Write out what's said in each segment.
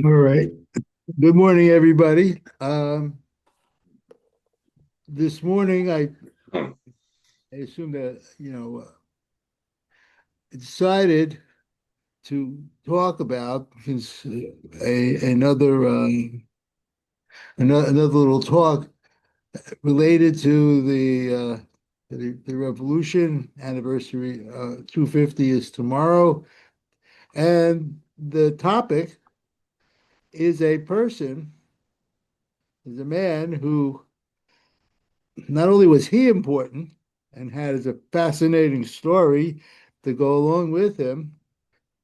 All right. Good morning, everybody. This morning, I assume that decided to talk about since another little talk related to the revolution anniversary. 250 is tomorrow, and the topic is is a man who not only was he important and had a fascinating story to go along with him,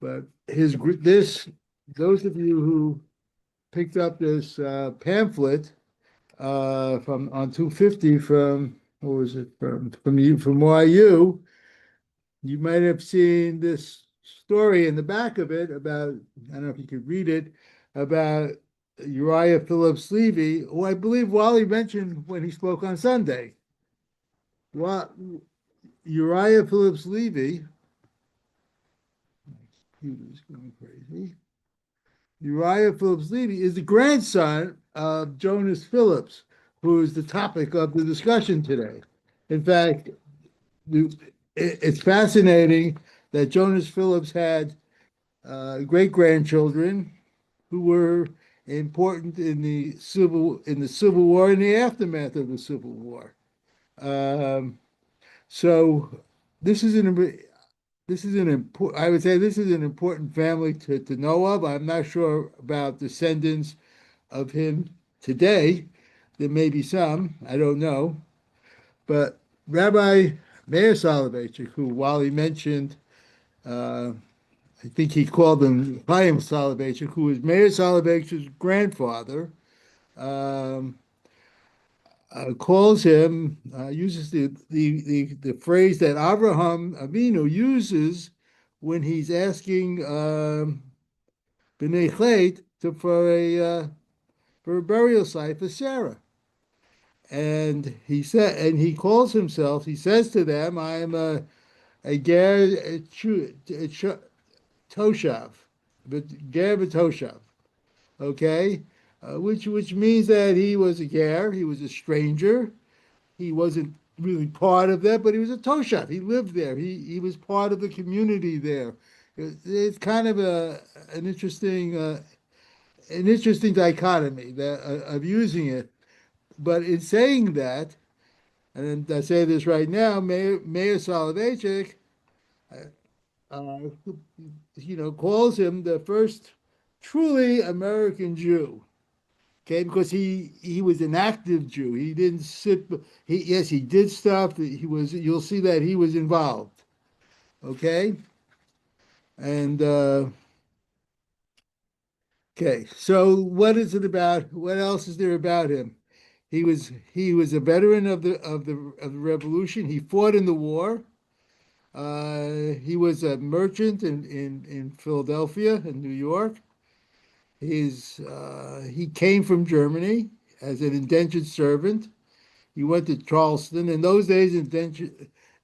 but those of you who picked up this pamphlet from on 250 from what was it from YU, you might have seen this story in the back of it about, I don't know if you could read it, about Uriah Phillips Levy, who I believe Wally mentioned when he spoke on Sunday. Well, Uriah Phillips Levy, computer's going crazy. Uriah Phillips Levy is the grandson of Jonas Phillips, who is the topic of the discussion today. In fact, it's fascinating that Jonas Phillips had great grandchildren who were important in the Civil War and the aftermath of the Civil War. Um, so this is an this is an important, I would say this is an important family to know of. I'm not sure about descendants of him today. There may be some, I don't know. But Rabbi Meir Soloveitchik, who Wally mentioned, uh, I think he called him Chaim Soloveitchik, who was Meir Soloveitchik's grandfather, um, calls him, uses the phrase that Abraham Avinu uses when he's asking B'nai Chet for a burial site for Sarah. And he calls himself, he says to them, I am a Toshav, but Ger Toshav, okay? Which means that he was a Ger, he was a stranger. He wasn't really part of that, but he was a Toshav. He lived there. He was part of the community there. It's kind of an interesting dichotomy of using it. But in saying that, and I say this right now, Mayor Soloveitchik, uh, calls him the first truly American Jew. Okay, because he was an active Jew. He didn't sit. Yes, he did stuff. He was. You'll see that he was involved. Okay, and okay. So what is it about? What else is there about him? He was a veteran of the revolution. He fought in the war. He was a merchant in Philadelphia and New York. He came from Germany as an indentured servant. He went to Charleston. In those days,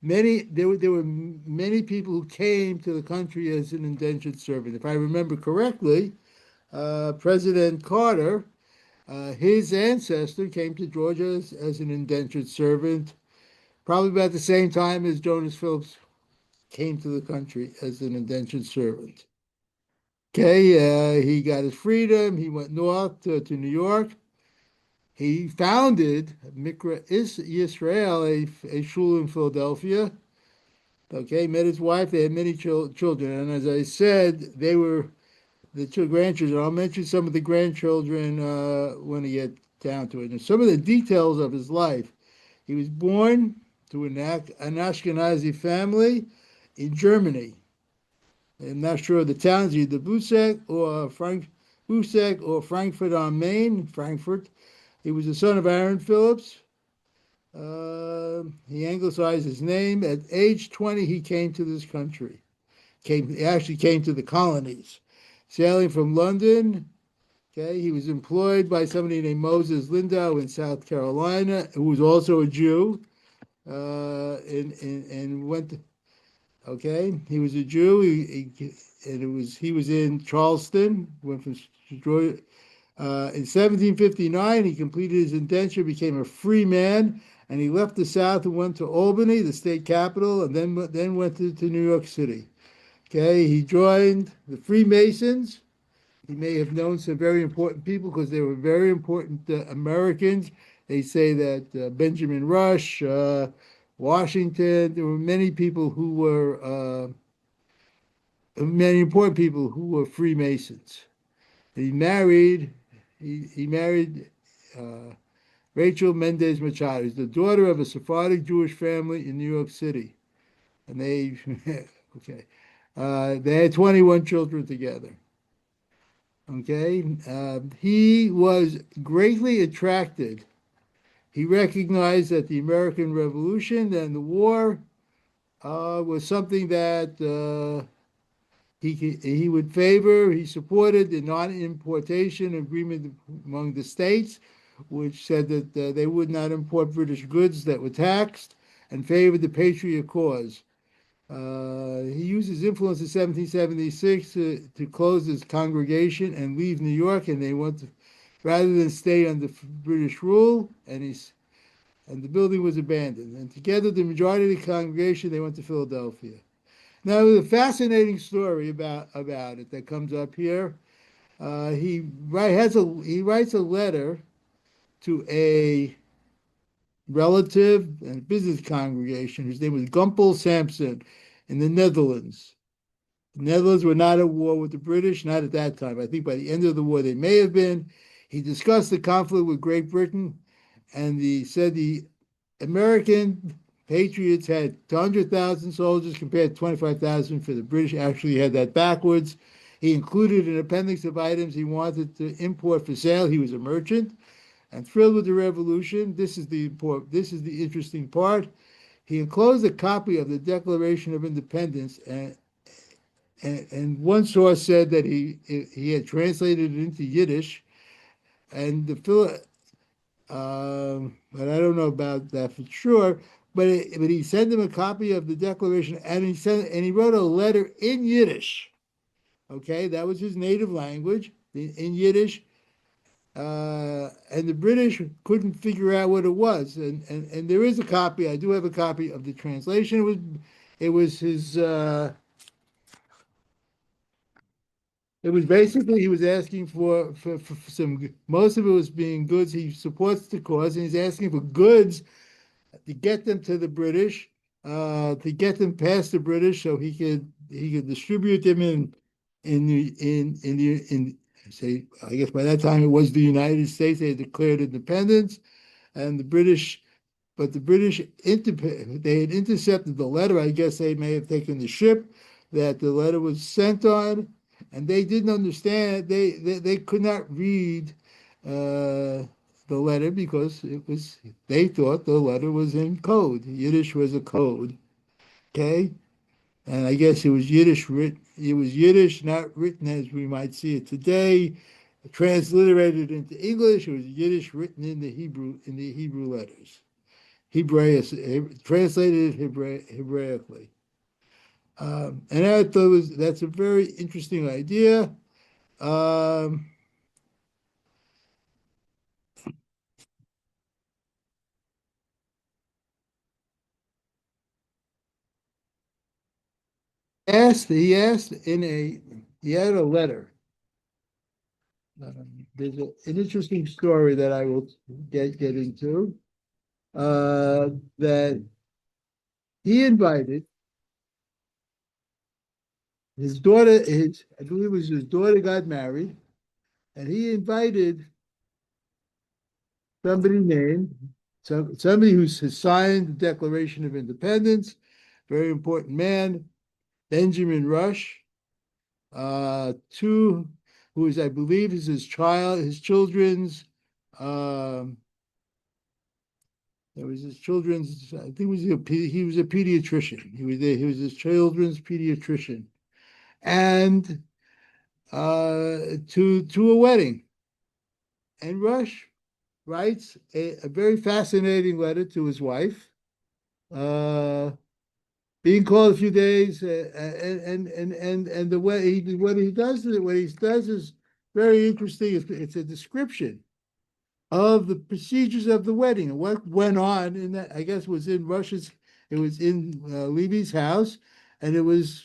there were many people who came to the country as an indentured servant. If I remember correctly, President Carter, his ancestor came to Georgia as an indentured servant, probably about the same time as Jonas Phillips came to the country as an indentured servant. Okay, he got his freedom. He went north to New York. He founded Mikra Israel, a shul in Philadelphia. Okay, met his wife. They had many children, and as I said, they were the two grandchildren. I'll mention some of the grandchildren when we get down to it. And some of the details of his life. He was born to an Ashkenazi family in Germany. I'm not sure of the towns, either Busek or Frankfurt on Main, Frankfurt. He was the son of Aaron Phillips. He anglicized his name. At age 20, he came to this country. He actually came to the colonies. Sailing from London, okay, he was employed by somebody named Moses Lindau in South Carolina, who was also a Jew, and went Okay, he was a Jew. And he was in Charleston. Went from Georgia. In 1759, he completed his indenture, became a free man, and he left the South and went to Albany, the state capital, and then went to New York City. Okay, he joined the Freemasons. He may have known some very important people because they were very important Americans. They say that Benjamin Rush, Washington, there were many important people who were Freemasons. He married, he married uh, Rachel Mendez Machado, who's the daughter of a Sephardic Jewish family in New York City, and they, okay, they had 21 children together. Okay, he was greatly attracted. He recognized that the American Revolution and the war was something that he would favor. He supported the non-importation agreement among the states, which said that they would not import British goods that were taxed, and favored the Patriot cause. He used his influence in 1776 to close his congregation and leave New York, and they went to, rather than stay under British rule, and the building was abandoned. And together, the majority of the congregation, they went to Philadelphia. Now, there's a fascinating story about it that comes up here. He writes a letter to a relative and business congregation whose name was Gumpel Sampson in the Netherlands. The Netherlands were not at war with the British, not at that time. I think by the end of the war they may have been. He discussed the conflict with Great Britain, and he said the American Patriots had 200,000 soldiers compared to 25,000 for the British. Actually, he had that backwards. He included an appendix of items he wanted to import for sale. He was a merchant and thrilled with the revolution. This is the interesting part. He enclosed a copy of the Declaration of Independence, and one source said that he had translated it into Yiddish, and but I don't know about that for sure. But he sent him a copy of the Declaration, and he wrote a letter in Yiddish. Okay, that was his native language in Yiddish, and the British couldn't figure out what it was. And there is a copy. I do have a copy of the translation. It was his. It was basically he was asking for some. Most of it was being goods. He supports the cause, and he's asking for goods to get them to the British, to get them past the British, so he could distribute them in say, I guess by that time it was the United States. They had declared independence, and the British, but the British they had intercepted the letter. I guess they may have taken the ship that the letter was sent on, and they didn't understand. They could not read the letter because they thought the letter was in code. Yiddish was a code. Okay, and I guess it was Yiddish, not written as we might see it today, transliterated into English. It was Yiddish written in the Hebrew letters, translated Hebraically. And I thought that's a very interesting idea. Um, he had a letter. There's an interesting story that I will get into. That he invited his daughter. His I believe it was his daughter got married, and he invited somebody named somebody has signed the Declaration of Independence. Very important man, Benjamin Rush. Two, who is I believe is his children's. Um, There was his children's. I think he was a pediatrician. He was his children's pediatrician, and to a wedding. And Rush writes a very fascinating letter to his wife, uh, being called a few days, and the way what he does is very interesting. It's a description of the procedures of the wedding and what went on in that. I guess it was in Russia's. It was in Levy's house, and it was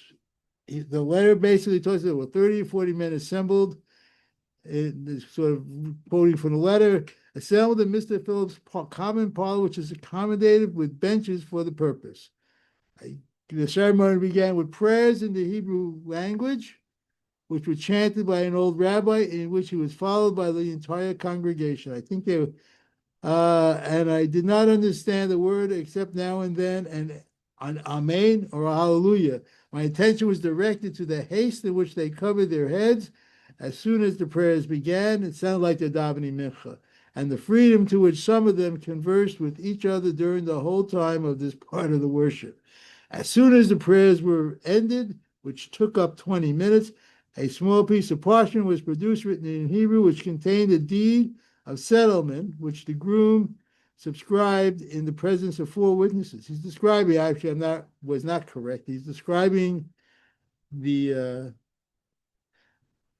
the letter basically tells us there were 30 or 40 men assembled. Sort of quoting from the letter, assembled in Mr. Phillips' common parlor, which is accommodated with benches for the purpose. The ceremony began with prayers in the Hebrew language, which were chanted by an old rabbi, in which he was followed by the entire congregation. I think they were, and I did not understand the word except now and then, and an Amen or a Hallelujah. My attention was directed to the haste in which they covered their heads. As soon as the prayers began, it sounded like the davening mincha, and the freedom to which some of them conversed with each other during the whole time of this part of the worship. As soon as the prayers were ended, which took up 20 minutes, a small piece of parchment was produced written in Hebrew, which contained a deed of settlement, which the groom subscribed in the presence of four witnesses. He's describing, actually, was not correct. He's describing the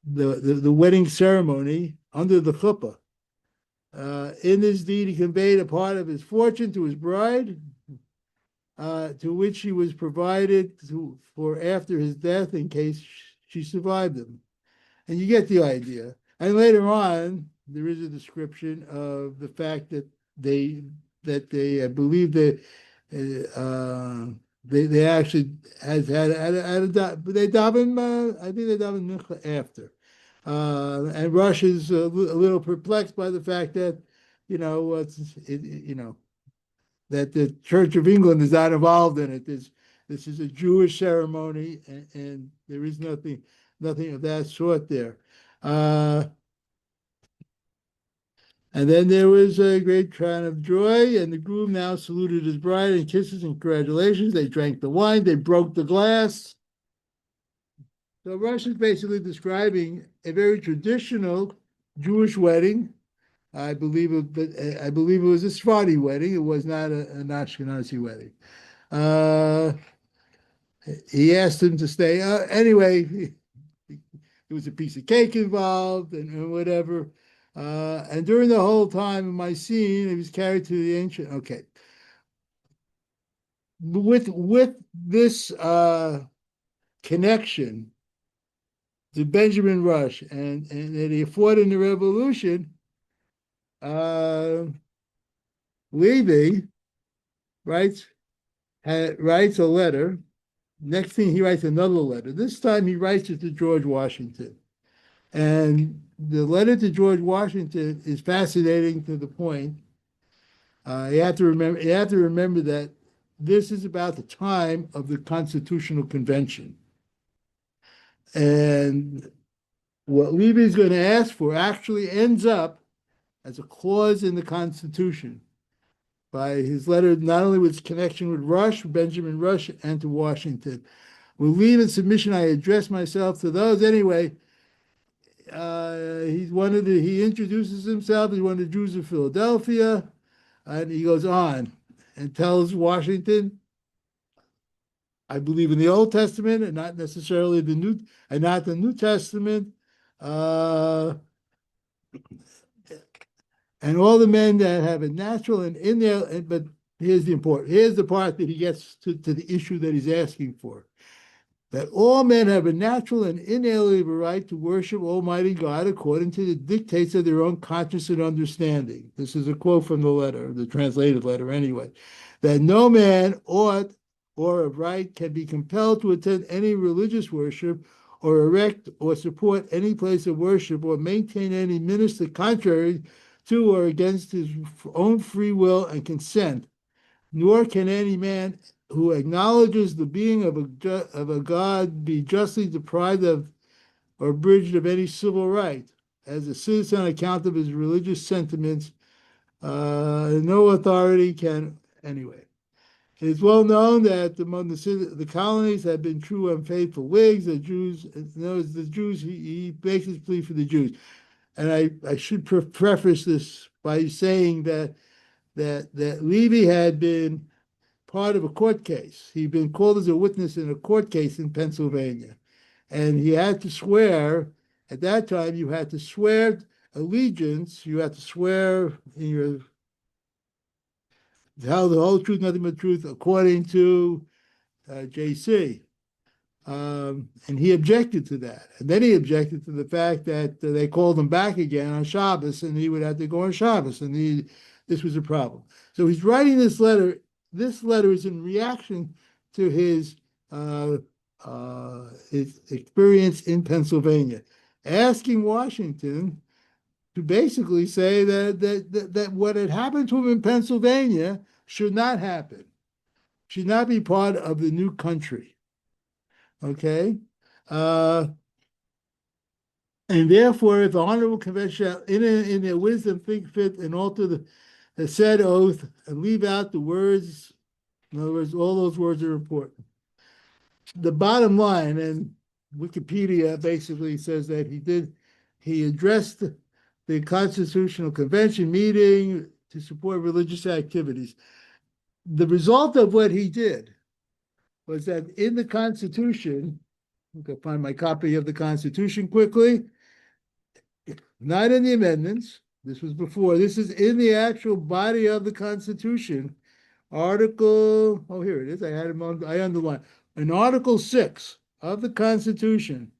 wedding ceremony under the chuppah. In this deed, he conveyed a part of his fortune to his bride, to which he was provided for after his death in case she survived him. And you get the idea. And later on, there is a description of the fact that I believe that they actually had they daven. I think they daven mincha after. And Rush is a little perplexed by the fact that that the Church of England is not involved in it. This is a Jewish ceremony, and there is nothing of that sort there. And then there was a great crown of joy, and the groom now saluted his bride and kisses and congratulations. They drank the wine, they broke the glass. So Rush is basically describing a very traditional Jewish wedding. I believe it was a Sephardi wedding. It was not an Ashkenazi wedding. He asked him to stay. Anyway, there was a piece of cake involved and whatever. And during the whole time of my scene, he was carried to the ancient. Okay. With this connection to Benjamin Rush and that he fought in the revolution, Levy writes a letter. Next thing, he writes another letter. This time he writes it to George Washington. And the letter to George Washington is fascinating to the point. You have to remember that this is about the time of the Constitutional Convention. And what Levy is going to ask for actually ends up as a clause in the Constitution by his letter, not only with its connection with Benjamin Rush, and to Washington. With leave and submission, I address myself to those. Anyway, he introduces himself. He's one of the Jews of Philadelphia, and he goes on and tells Washington, I believe in the Old Testament and not necessarily the New Testament. And all the men that have a natural and in there, but here's the part that he gets to the issue that he's asking for. That all men have a natural and inalienable right to worship Almighty God according to the dictates of their own conscience and understanding. This is a quote from the letter, the translated letter anyway. That no man ought or of right can be compelled to attend any religious worship or erect or support any place of worship or maintain any minister contrary to or against his own free will and consent, nor can any man who acknowledges the being of a God be justly deprived of or abridged of any civil right as a citizen on account of his religious sentiments. No authority can, anyway. It is well known that among the colonies have been true unfaithful Whigs. The Jews, he makes his plea for the Jews. And I should preface this by saying that Levy had been part of a court case. He'd been called as a witness in a court case in Pennsylvania. And he had to swear, at that time, you had to swear allegiance, you had to swear in your tell the whole truth, nothing but truth, according to JC. And he objected to that. And then he objected to the fact that they called him back again on Shabbos and he would have to go on Shabbos. And this was a problem. So he's writing this letter. This letter is in reaction to his experience in Pennsylvania, asking Washington to basically say that what had happened to him in Pennsylvania should not happen, should not be part of the new country. Okay? Uh, and therefore, if the Honorable Convention shall, in their wisdom, think fit and alter the said oath and leave out the words, in other words, all those words are important. The bottom line, and Wikipedia basically says that he addressed the Constitutional Convention meeting to support religious activities. The result of what he did was that in the Constitution, I can find my copy of the Constitution quickly, not in the amendments. This was before. This is in the actual body of the Constitution. Article, oh, here it is. I had it on, I underlined. In Article 6 of the Constitution,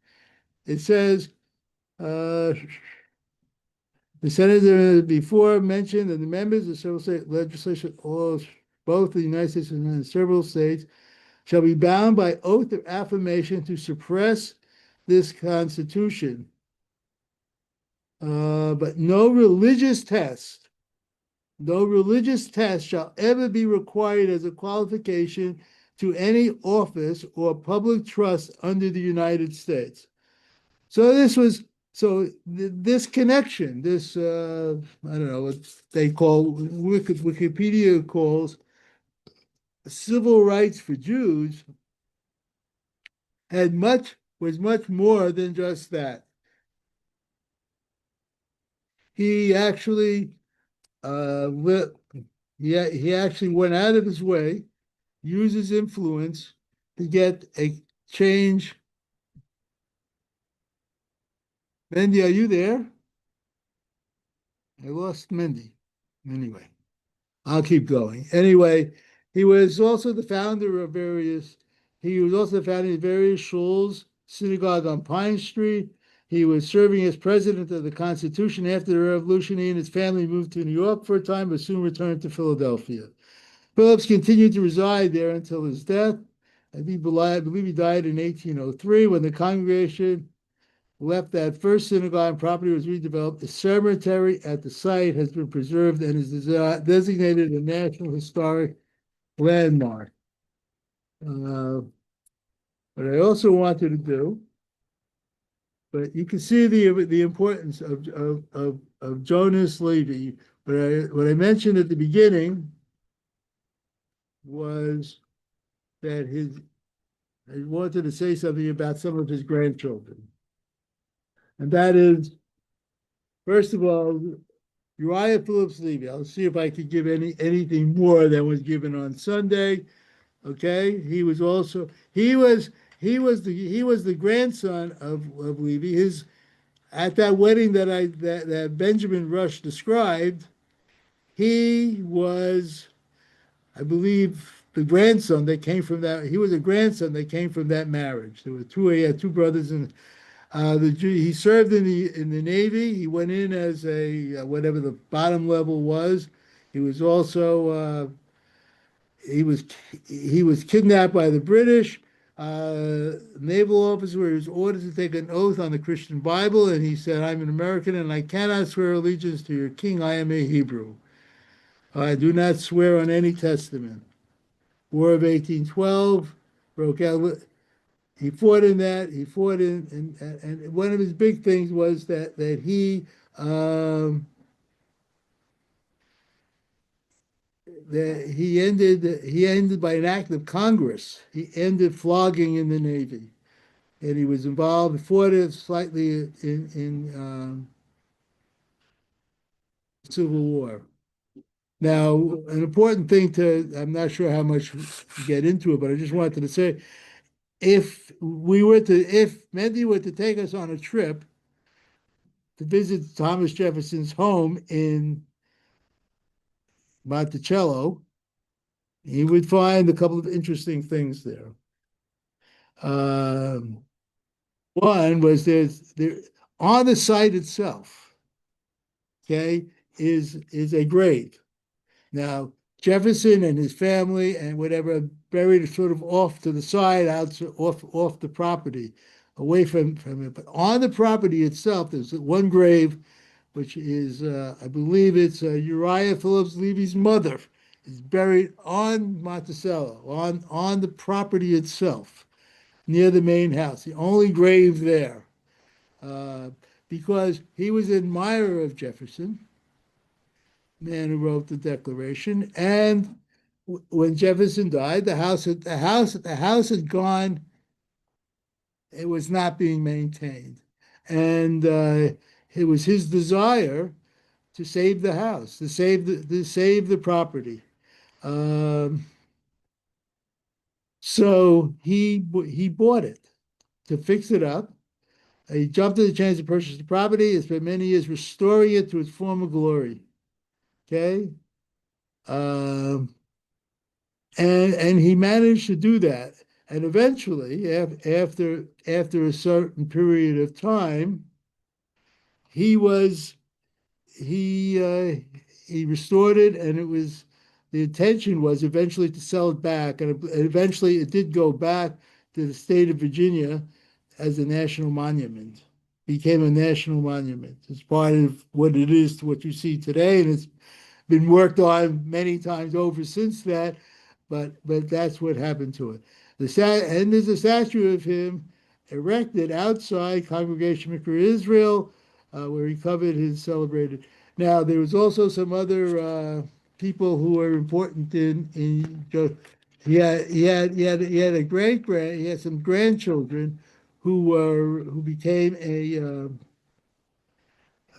it says, the senator before mentioned and the members of several state legislation, both the United States and several states, shall be bound by oath or affirmation to suppress this Constitution. But no religious test shall ever be required as a qualification to any office or public trust under the United States. So this connection, this I don't know what they call Wikipedia calls civil rights for Jews was much more than just that. He actually he actually went out of his way, used his influence to get a change. Mendy, are you there? I lost Mendy. Anyway, I'll keep going. Anyway, he was also the founder of various, he was also the founder of various shuls, synagogue on Pine Street. He was serving as president of the Constitution after the Revolution. He and his family moved to New York for a time, but soon returned to Philadelphia. Phillips continued to reside there until his death. I believe he died in 1803 when the congregation left that first synagogue and property was redeveloped. A cemetery at the site has been preserved and is designated a National Historic Landmark. What I also wanted to do, but you can see the importance of Jonas Levy. What I mentioned at the beginning was that I wanted to say something about some of his grandchildren. And that is, first of all, Uriah Phillips Levy. I'll see if I could give anything more than was given on Sunday. Okay, he was the grandson of Levy. At that wedding that Benjamin Rush described, he was, I believe, the grandson that came from that. He was a grandson that came from that marriage. There were he had two brothers, and he served in the Navy. He went in as a whatever the bottom level was. He was also he was kidnapped by the British naval officer, where he was ordered to take an oath on the Christian Bible, and he said, "I'm an American, and I cannot swear allegiance to your king. I am a Hebrew. I do not swear on any testament." War of 1812 broke out. He fought in that. He fought and one of his big things was that he ended by an act of Congress. He ended flogging in the Navy, and he was involved. Fought it slightly in Civil War. Now, an important thing I'm not sure how much to get into it, but I just wanted to say, if Mendy were to take us on a trip to visit Thomas Jefferson's home in Monticello, he would find a couple of interesting things there. Um, One was there on the site itself, okay, is a grave. Now, Jefferson and his family and whatever are buried sort of off to the side, off the property, away from it. But on the property itself, there's one grave, which is I believe it's Uriah Phillips Levy's mother is buried on Monticello, on the property itself, near the main house, the only grave there, uh, because he was an admirer of Jefferson, man who wrote the Declaration. And when Jefferson died, the house had gone. It was not being maintained, and it was his desire to save the house, to save the property. Um, so he bought it to fix it up. He jumped at the chance to purchase the property. He spent many years restoring it to its former glory. Okay. Um, and he managed to do that. And eventually, after a certain period of time, he was he restored it, and it was the intention was eventually to sell it back, and eventually it did go back to the state of Virginia as a national monument. Became a national monument. It's part of what it is to what you see today, and it's been worked on many times over since that, but that's what happened to it. And there's a statue of him erected outside Congregation Mikra Israel, where he covered his celebrated. Now there was also some other people who were important in. He had a great grand. He had some grandchildren who became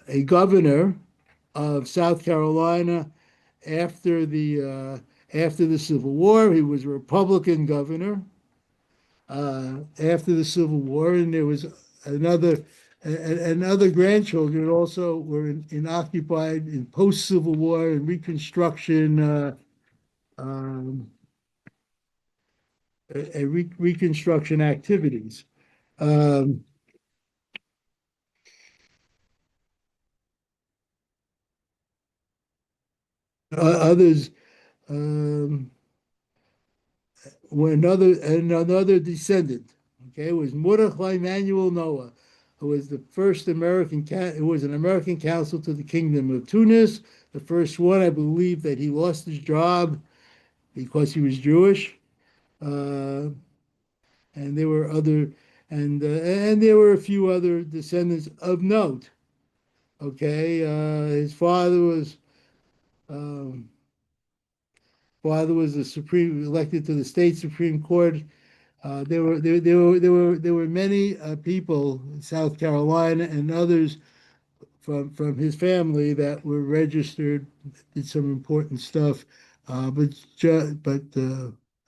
a governor of South Carolina after the Civil War. He was a Republican governor after the Civil War, and there was another and other grandchildren also were occupied in post Civil War and Reconstruction um, Reconstruction activities. Um, Others um, another descendant, okay, was Mordechai Emanuel Noah, who was the first who was an American consul to the Kingdom of Tunis. The first one, I believe, that he lost his job because he was Jewish, uh, and there were other, and there were a few other descendants of note. Okay, his um, father was the supreme elected to the state Supreme Court. There were many people in South Carolina and others from his family that were registered, did some important stuff. But I'm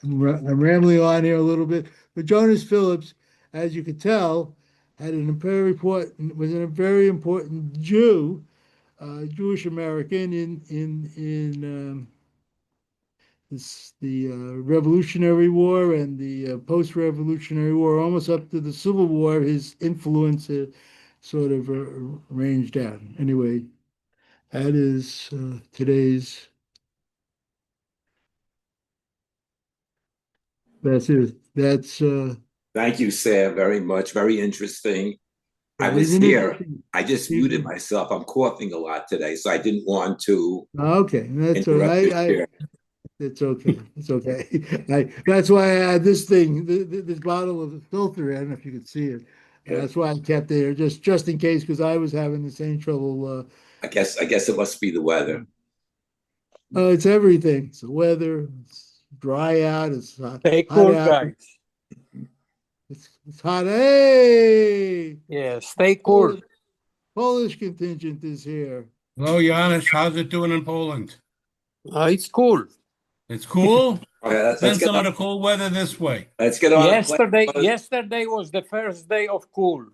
rambling on here a little bit. But Jonas Phillips, as you could tell, was a very important Jewish American in the Revolutionary War and the post-Revolutionary War, almost up to the Civil War. His influence sort of ranged out. Anyway, that is today's. That's it. That's Thank you, Sam, very much. Very interesting. I it was was an here. interesting. I just muted myself. I'm coughing a lot today, so I didn't want to Okay, that's all interrupt right. your share. It's okay. It's okay. That's why I had this thing, this bottle of filter. I don't know if you could see it. Yeah. That's why I kept it there, just in case, because I was having the same trouble. I guess it must be the weather. It's everything. It's the weather. It's dry out. It's Stay hot cool, out. guys. It's hot. Hey, Yeah, stay cool. Polish, Polish contingent is here. Hello, Giannis. How's it doing in Poland? It's cool. It's cool. Okay, let's Send get some of on. the cool weather this way. Let's get on. Yesterday was the first day of cool.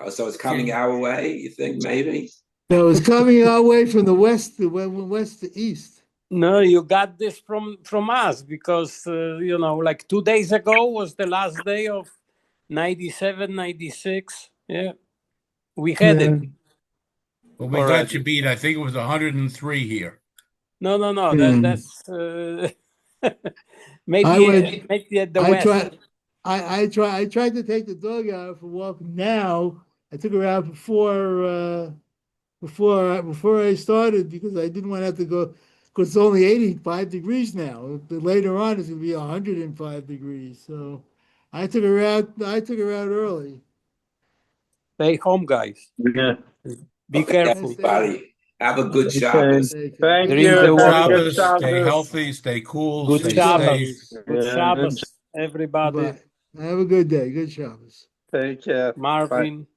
So it's coming our way. You think maybe? So it's coming our way from the west to east. No, you got this from us because, like 2 days ago was the last day of 97, 96. Yeah, we had it. But we Alright. got you beat. I think it was 103 here. No. Yeah. That's maybe at the west. I tried to take the dog out for a walk. Now I took her out before I started because I didn't want to have to go because it's only 85 degrees now. But later on it's gonna be 105 degrees. So I took her out early. Stay home, guys. Yeah. Be careful. Everybody, have a good Okay. Shabbos. Thank Drink you. the Good water. Have a good Shabbos. Stay Shabbos. healthy. Stay cool. Good Stay Shabbos. safe. Good Yeah, Shabbos, everybody. Bye. Have a good day. Good Shabbos. Take care. Bye. Marvin.